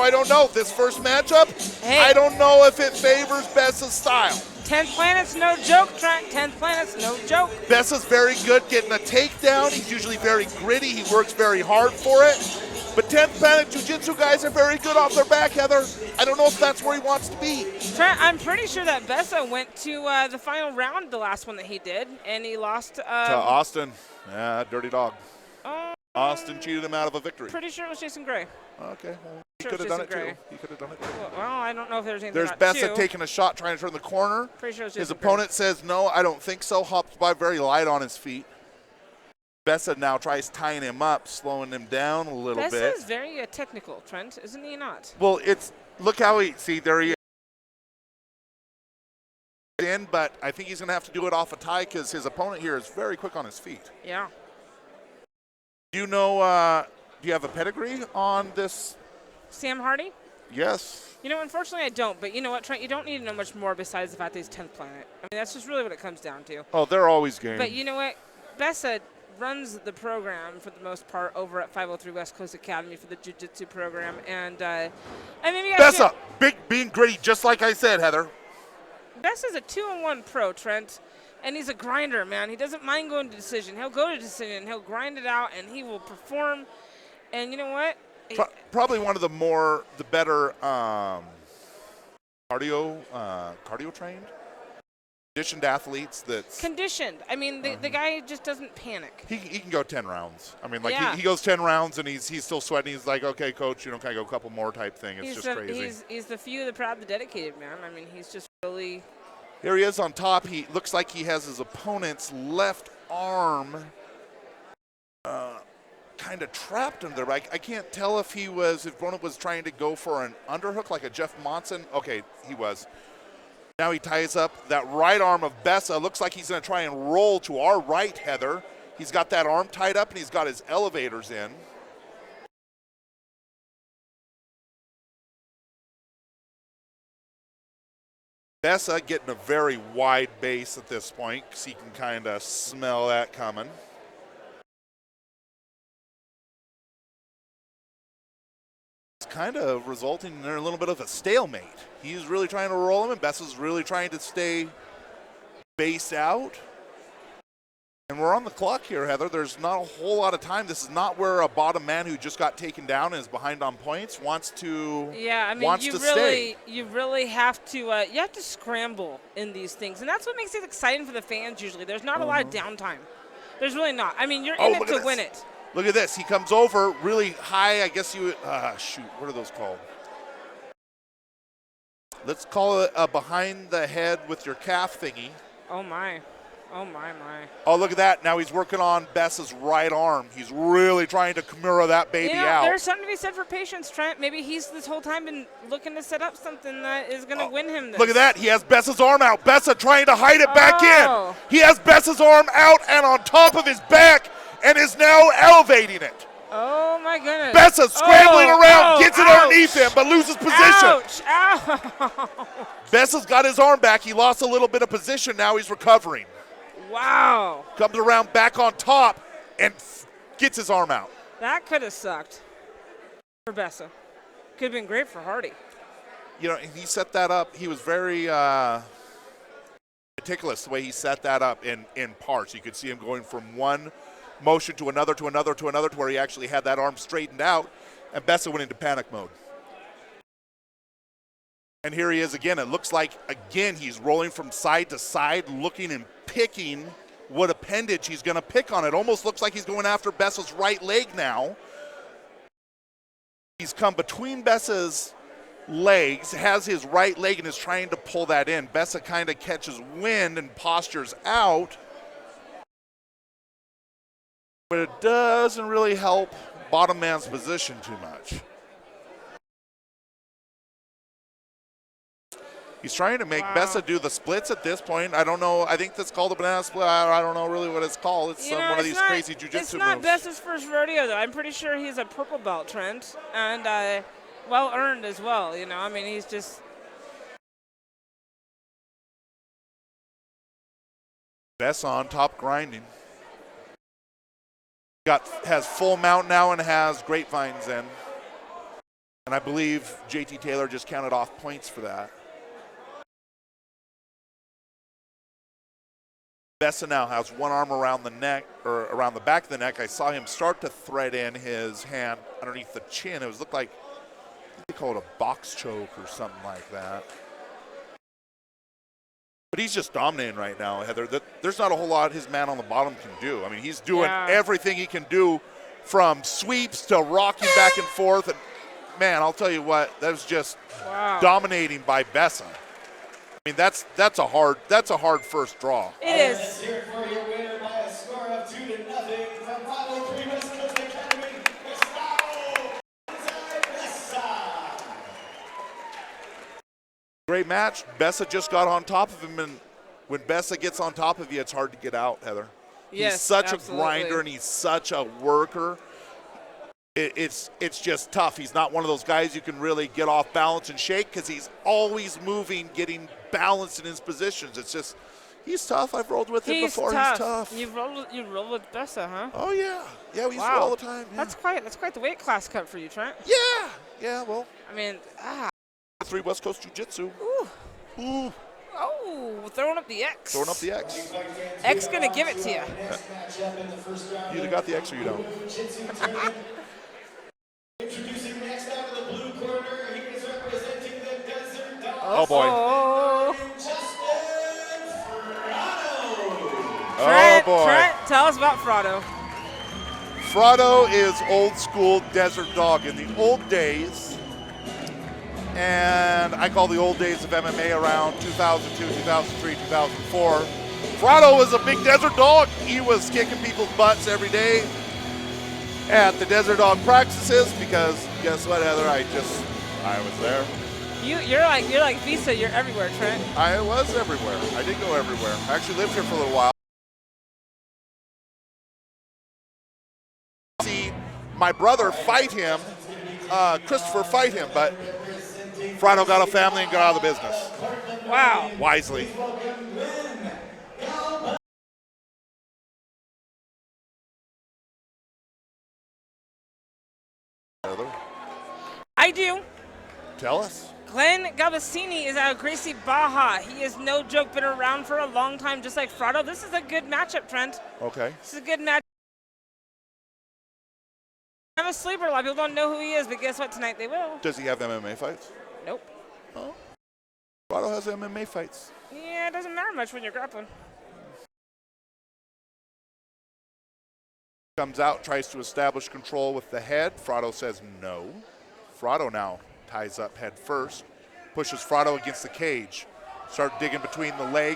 I don't know. This first matchup, Hey. I don't know if it favors Bessa's style. 10th Planet's no joke, Trent. 10th Planet's no joke. Bessa's very good getting a takedown. He's usually very gritty. He works very hard for it. But 10th Planet Jiu-Jitsu guys are very good off their back, Heather. I don't know if that's where he wants to be. Trent, I'm pretty sure that Bessa went to the final round, the last one that he did, and he lost to Austin. Yeah, dirty dog. Austin cheated him out of a victory. Pretty sure it was Jason Gray. Okay, well, he could have done it too. He could have done it too. Well, I don't know if there's anything. There's Bessa taking a shot, trying to turn the corner. Pretty sure it was his Jason opponent says no, I don't think so. Hops by very light on his feet. Bessa now tries tying him up, slowing him down a little bit. Bessa is very technical, Trent, isn't he not? Well, look how there he is. But I think he's going to have to do it off a tie because his opponent here is very quick on his feet. Yeah. Do you know, do you have a pedigree on this? Sam Hardy? Yes. You know, unfortunately I don't, but you know what, Trent, you don't need to know much more besides the fact that he's 10th Planet. I mean, that's just really what it comes down to. Oh, they're always game. But you know what? Bessa runs the program for the most part over at 503 West Coast Academy for the Jiu-Jitsu program. And maybe Bessa, being gritty, just like I said, Heather. Bessa's a 2-1 pro, Trent. And he's a grinder, man. He doesn't mind going to decision. He'll go to decision. He'll grind it out, and he will perform. And you know what? Probably one of the better cardio trained, conditioned athletes. Conditioned. I mean, the guy just doesn't panic. He can go 10 rounds. I mean, like he goes 10 rounds, and he's still sweating. He's like, okay, coach, can I go a couple more type thing. It's just crazy. He's the few, the proud, the dedicated, man. I mean, he's just really. Here he is on top. He looks like he has his opponent's left arm kind of trapped him there. I can't tell if his opponent was trying to go for an underhook like a Jeff Monson. Okay, he was. Now he ties up that right arm of Bessa. Looks like he's going to try and roll to our right, Heather. He's got that arm tied up, and he's got his elevators in. Bessa getting a very wide base at this point because he can kind of smell that coming. It's kind of resulting in a little bit of a stalemate. He's really trying to roll him, and Bessa's really trying to stay base out. And we're on the clock here, Heather. There's not a whole lot of time. This is not where a bottom man who just got taken down and is behind on points wants to. Yeah, I mean, you really have to scramble in these things, and that's what makes it exciting for the fans. Usually, there's not a lot of downtime. There's really not. I mean, you're in it to win it. Look at this. He comes over really high. I guess you shoot. What are those called? Let's call it a behind the head with your calf thingy. Oh my. Oh, my. Oh, look at that. Now he's working on Bessa's right arm. He's really trying to Kimura that baby out. There's something to be said for patience, Trent. Maybe he's this whole time been looking to set up something that is going to win him this. Look at that. He has Bessa's arm out. Bessa trying to hide it back in. He has Bessa's arm out and on top of his back and is now elevating it. Oh, my goodness. Bessa scrambling around, gets it underneath him, but loses position. Ouch. Ow. Bessa's got his arm back. He lost a little bit of position. Now he's recovering. Wow. Comes around back on top and gets his arm out. That could have sucked for Bessa. Could have been great for Hardy. You know, he set that up. He was very meticulous the way he set that up in parts. You could see him going from one motion to another, to another, to another, to where he actually had that arm straightened out, and Bessa went into panic mode. And here he is again. It looks like, again, he's rolling from side to side, looking and picking what appendage he's going to pick on. It almost looks like he's going after Bessa's right leg now. He's come between Bessa's legs, has his right leg, and is trying to pull that in. Bessa kind of catches wind and postures out. But it doesn't really help bottom man's position too much. He's trying to make Bessa do the splits at this point. I don't know. I think that's called a banana split. I don't know really what it's called. It's one of these crazy jiu-jitsu moves. It's not Bessa's first rodeo, though. I'm pretty sure he's a purple belt, Trent, and well-earned as well. You know, I mean, he's just. Bessa on top grinding. Has full mount now and has grapevines in. And I believe JT Taylor just counted off points for that. Bessa now has one arm around the neck, or around the back of the neck. I saw him start to thread in his hand underneath the chin. It looked like, they call it a box choke or something like that. But he's just dominating right now, Heather. There's not a whole lot his man on the bottom can do. I mean, he's doing everything he can do, from sweeps to rocking back and forth. And man, I'll tell you what, that was just dominating by Bessa. I mean, that's a hard first draw. It is. Let's hear it for your winner by a score of 2-0 from Bravo 3 West Coast Academy, Gustavo Bessa. Great match. Bessa just got on top of him, and when Bessa gets on top of you, it's hard to get out, Heather. Yes, he's such absolutely. a grinder, and he's such a worker. It's just tough. He's not one of those guys you can really get off balance and shake, because he's always moving, getting balanced in his positions. It's just, he's tough. I've rolled with him before. He's tough. You rolled with Bessa, huh? Oh yeah, we used to roll all the time. Yeah. That's quite the weight class cut for you, Trent. Yeah. Well, I mean, 3 West Coast Jiu-Jitsu. Ooh. Oh, throwing up the X. Throwing up the X. X gonna give it to you. You either got the X or you don't. Introducing next out of the blue corner, he is representing the Desert Dog. Oh boy. Trent, oh boy. Trent, tell us about Frado. Frado is old school Desert Dog in the old days, and I call the old days of MMA around 2002, 2003, 2004. Frado was a big Desert Dog. He was kicking people's butts every day at the Desert Dog practices, because guess what, Heather? I was there. You're like Visa. You're everywhere, Trent. I was everywhere. I did go everywhere. I actually lived here for a little while. See my brother fight him, Christopher fight him, but Frado got a family and got out of the business. Wow. Wisely. I do. Tell us. Glenn Gabasini is out of Gracie Baja. He is no joke, been around for a long time, just like Frado. This is a good matchup, Trent. Okay. This is a good match. I'm a sleeper. A lot of people don't know who he is, but guess what? Tonight they will. Does he have MMA fights? Nope. Oh. Frado has MMA fights. Yeah, it doesn't matter much when you're grappling. Comes out, tries to establish control with the head. Frado says no. Frado now ties up head first, pushes Frado against the cage. Start digging between the leg.